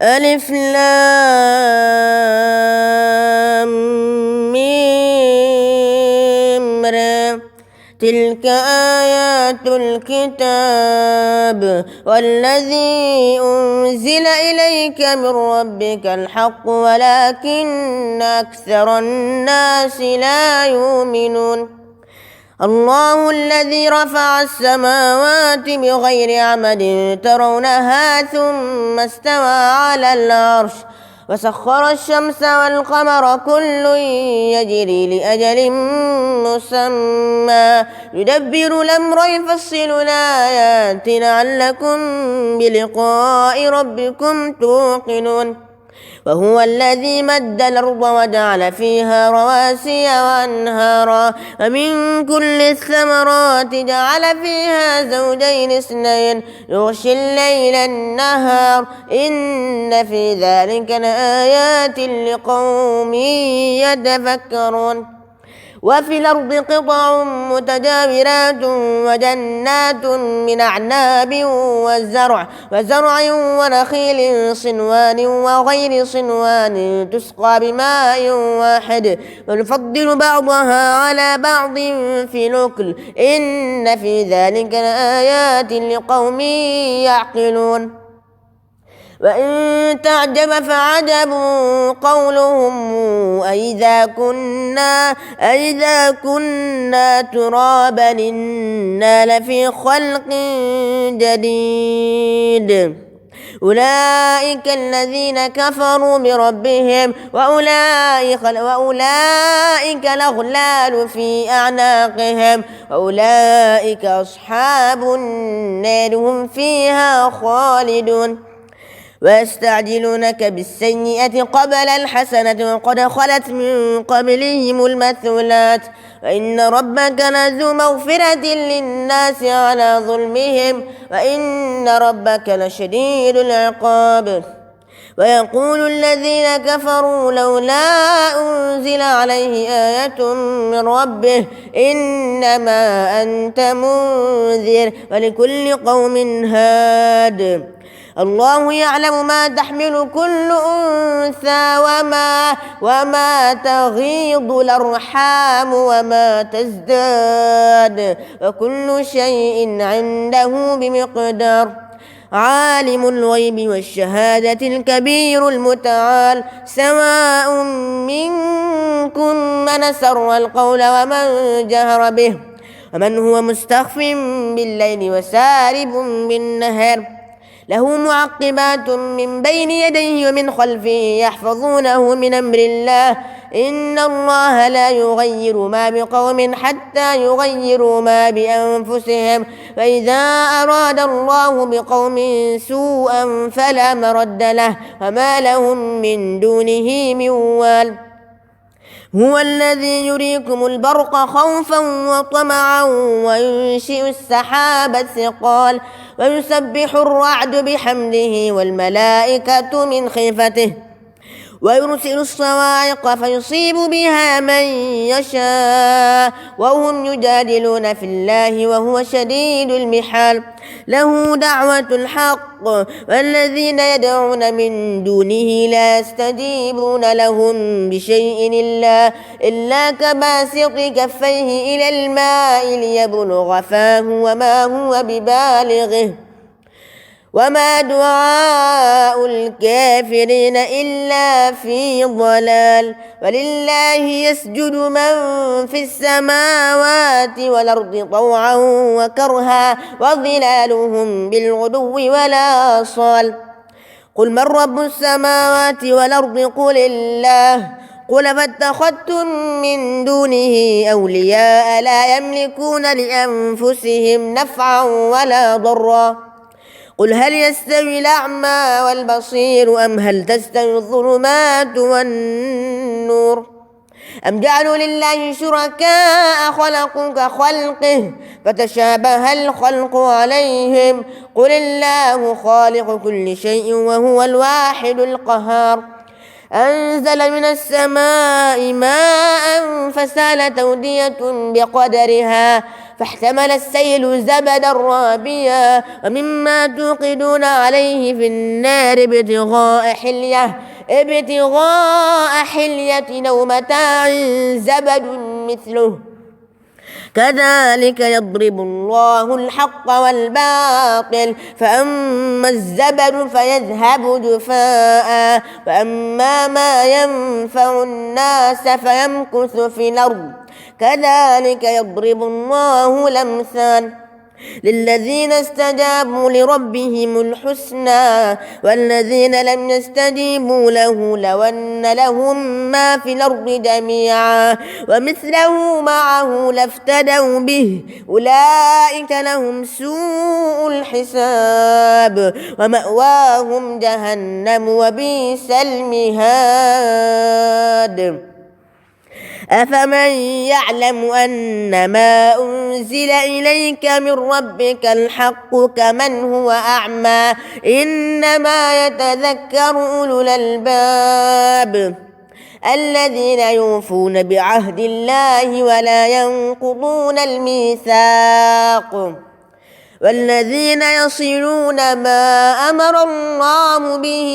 ألف لام ميم را. تلك آيات الكتاب والذي أنزل إليك من ربك الحق ولكن أكثر الناس لا يؤمنون. الله الذي رفع السماوات بغير عمد ترونها ثم استوى على العرش وسخر الشمس والقمر كل يجري لأجل مسمى يدبر الأمر يفصل الآيات لعلكم بلقاء ربكم توقنون. وهو الذي مد الأرض وجعل فيها رواسي وأنهارا ومن كل الثمرات جعل فيها زوجين اثنين يغشي الليل النهار إن في ذلك لآيات لقوم يتفكرون. وفي الأرض قطع متجاورات وجنات من أعناب وزرع ونخيل صنوان وغير صنوان تسقى بماء واحد ونفضل بعضها على بعض في الأكل إن في ذلك لآيات لقوم يعقلون. وإن تعجب فعجب قولهم أإذا كنا ترابا إنا لفي خلق جديد. أولئك الذين كفروا بربهم وأولئك الأغلال في أعناقهم وأولئك أصحاب النار هم فيها خالدون. ويستعجلونك بالسيئة قبل الحسنة وقد خلت من قبلهم المثلات وإن ربك لذو مغفرة للناس على ظلمهم وإن ربك لشديد العقاب. ويقول الذين كفروا لولا أنزل عليه آية من ربه إنما أنت منذر ولكل قوم هاد. الله يعلم ما تحمل كل أنثى وما تغيض الأرحام وما تزداد وكل شيء عنده بمقدار. عالم الغيب والشهادة الكبير المتعال سواء منكم من أسر القول ومن جهر به ومن هو مستخف بالليل وسارب بالنهار له معقبات من بين يديه ومن خلفه يحفظونه من أمر الله إن الله لا يغير ما بقوم حتى يغيروا ما بأنفسهم فإذا أراد الله بقوم سوءا فلا مرد له وما لهم من دونه من وال. هو الذي يريكم البرق خوفا وطمعا وينشئ السحاب الثقال ويسبح الرعد بحمده والملائكة من خيفته ويرسل الصواعق فيصيب بها من يشاء وهم يجادلون في الله وهو شديد المحال. له دعوة الحق والذين يدعون من دونه لا يستجيبون لهم بشيء إلا كباسط كفيه إلى الماء ليبلغ فاه وما هو ببالغه وما دعاء الكافرين إلا في ضلال. ولله يسجد من في السماوات والأرض طوعا وكرها وظلالهم بالغدو والآصال. قل من رب السماوات والأرض قل الله قل فاتخذتم من دونه أولياء لا يملكون لأنفسهم نفعا ولا ضرا. قل هل يستوي الأعمى والبصير أم هل تستوي الظلمات والنور أم جعلوا لله شركاء خلقوا كخلقه فتشابه الخلق عليهم قل الله خالق كل شيء وهو الواحد القهار. أنزل من السماء ماء فسالت أودية بقدرها فاحتمل السيل زبدا رابيا ومما توقدون عليه في النار ابتغاء حلية أو متاع زبد مثله كذلك يضرب الله الحق والباطل فأما الزبد فيذهب جفاء وأما ما ينفع الناس فيمكث في الأرض كذلك يضرب الله الأمثال للذين استجابوا لربهم الحسنى والذين لم يستجيبوا له لو أن لهم ما في الأرض جميعا ومثله معه لافتدوا به أولئك لهم سوء الحساب ومأواهم جهنم وبئس المهاد أفمن يعلم أن ما أنزل إليك من ربك الحق كمن هو أعمى إنما يتذكر أولو الألباب الذين يوفون بعهد الله ولا ينقضون الميثاق والذين يصلون ما أمر الله به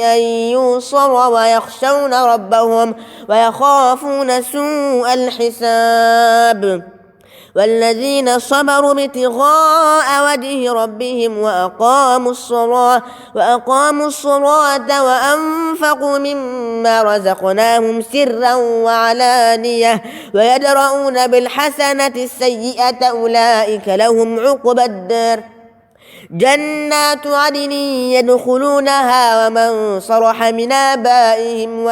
أن يوصل ويخشون ربهم ويخافون سوء الحساب والذين صبروا ابتغاء وجه ربهم وأقاموا الصلاة وأنفقوا مما رزقناهم سرا وعلانية ويدرؤون بالحسنة السيئة أولئك لهم عقبى الدار جنات عدن يدخلونها ومن صلح من آبائهم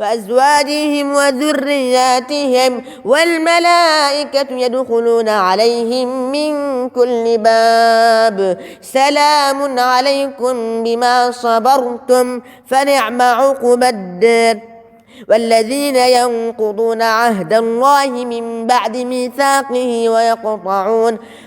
وأزواجهم وذرياتهم والملائكة يدخلون عليهم من كل باب سلام عليكم بما صبرتم فنعم عقبى الدار والذين ينقضون عهد الله من بعد ميثاقه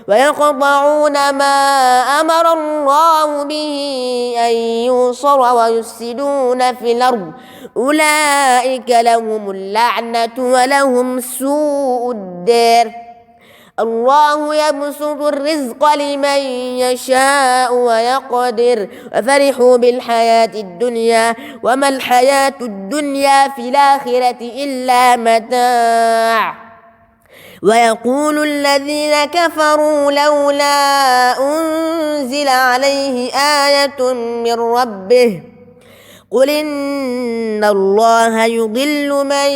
ويقطعون ما أمر الله به أن يوصل ويفسدون في الأرض أولئك لهم اللعنة ولهم سوء الدار الله يبسط الرزق لمن يشاء ويقدر وفرحوا بالحياة الدنيا وما الحياة الدنيا في الآخرة إلا متاع ويقول الذين كفروا لولا أنزل عليه آية من ربه قل إن الله يضل من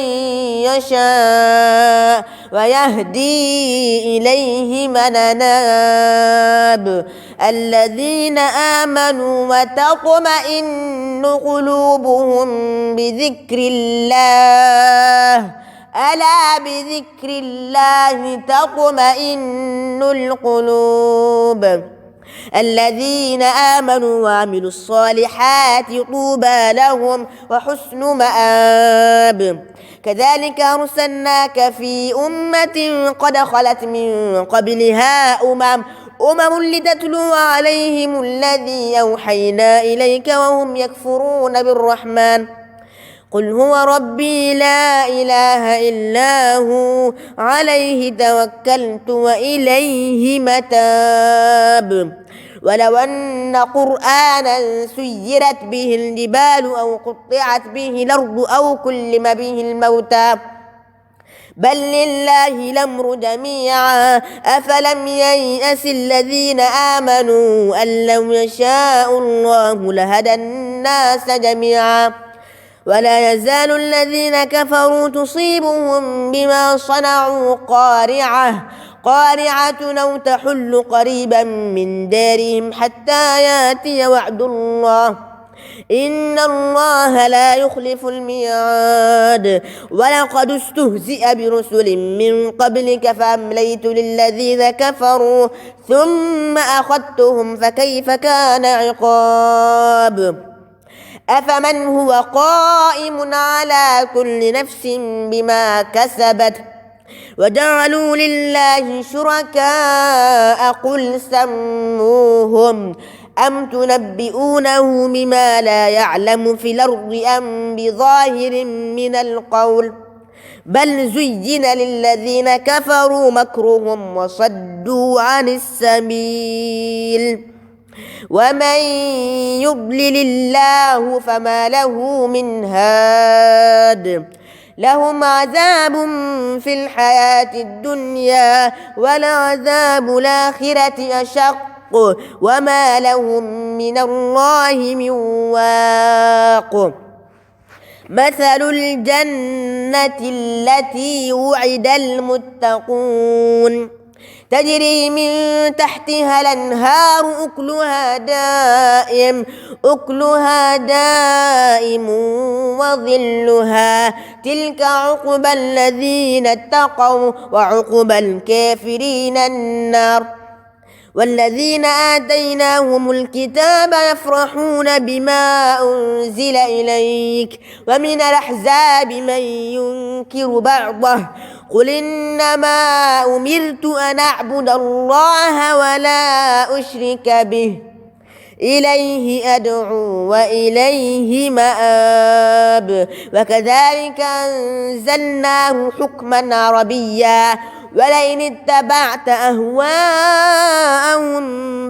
يشاء ويهدي إليه من أناب الذين آمنوا وتطمئن قلوبهم بذكر الله ألا بذكر الله تطمئن القلوب الذين آمنوا وعملوا الصالحات طوبى لهم وحسن مآب كذلك أرسلناك في أمة قد خلت من قبلها أمم لتتلو عليهم الذي أوحينا إليك وهم يكفرون بالرحمن قل هو ربي لا إله إلا هو عليه توكلت وإليه متاب ولو أن قرآنا سيرت به الجبال أو قطعت به الأرض أو كلم به الموتى بل لله الأمر جميعا أفلم ييأس الذين آمنوا أن لو يشاء الله لهدى الناس جميعا ولا يزال الذين كفروا تصيبهم بما صنعوا قارعة أو تحل قريبا من دارهم حتى يأتي وعد الله إن الله لا يخلف الميعاد ولقد استهزئ برسل من قبلك فأمليت للذين كفروا ثم أخذتهم فكيف كان عقاب أفمن هو قائم على كل نفس بما كسبت وجعلوا لله شركاء قل سموهم أم تنبئونه بما لا يعلم في الأرض أم بظاهر من القول بل زين للذين كفروا مكرهم وصدوا عن السبيل ومن يضلل الله فما له من هاد لهم عذاب في الحياة الدنيا ولعذاب الآخرة أشق وما لهم من الله من واق مثل الجنة التي وعد المتقون تجري من تحتها الأنهار أكلها دائم وظلها تلك عقبى الذين اتقوا وعقبى الكافرين النار والذين آتيناهم الكتاب يفرحون بما أنزل إليك ومن الأحزاب من ينكر بعضه قل إنما أمرت أن أعبد الله ولا أشرك به إليه أدعو وإليه مآب وكذلك أنزلناه حكما عربيا ولئن اتبعت أهواءهم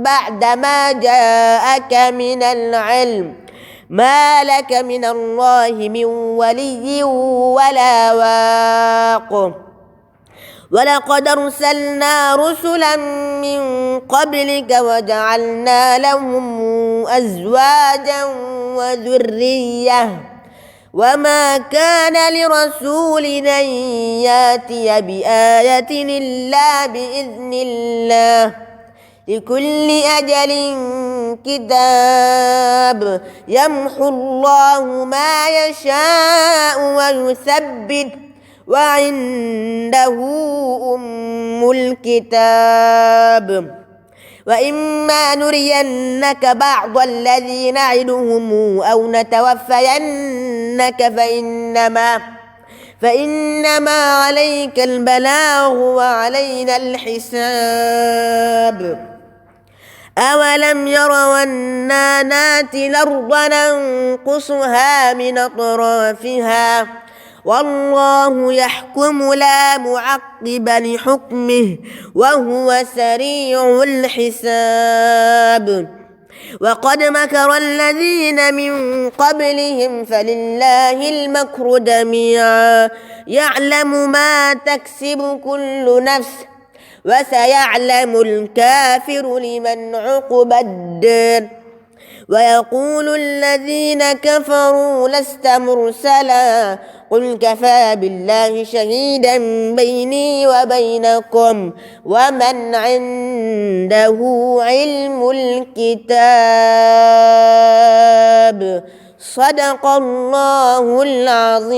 بعدما جاءك من العلم ما لك من الله من ولي ولا واق ولقد أرسلنا رسلا من قبلك وجعلنا لهم أزواجا وذرية وما كان لرسول أن ياتي بآية إلا بإذن الله لكل أجل كتاب يمحو الله ما يشاء ويثبت وعنده أم الكتاب وإما نرينك بعض الذي نعدهم أو نتوفينك فإنما عليك البلاغ وعلينا الحساب أولم يروا أنا ناتي الأرض ننقصها من أطرافها والله يحكم لا معقب لحكمه وهو سريع الحساب وقد مكر الذين من قبلهم فلله المكر جميعا يعلم ما تكسب كل نفس وسيعلم الكافر لمن عقبى الدار ويقول الذين كفروا لست مرسلا قل كفى بالله شهيدا بيني وبينكم ومن عنده علم الكتاب صدق الله العظيم.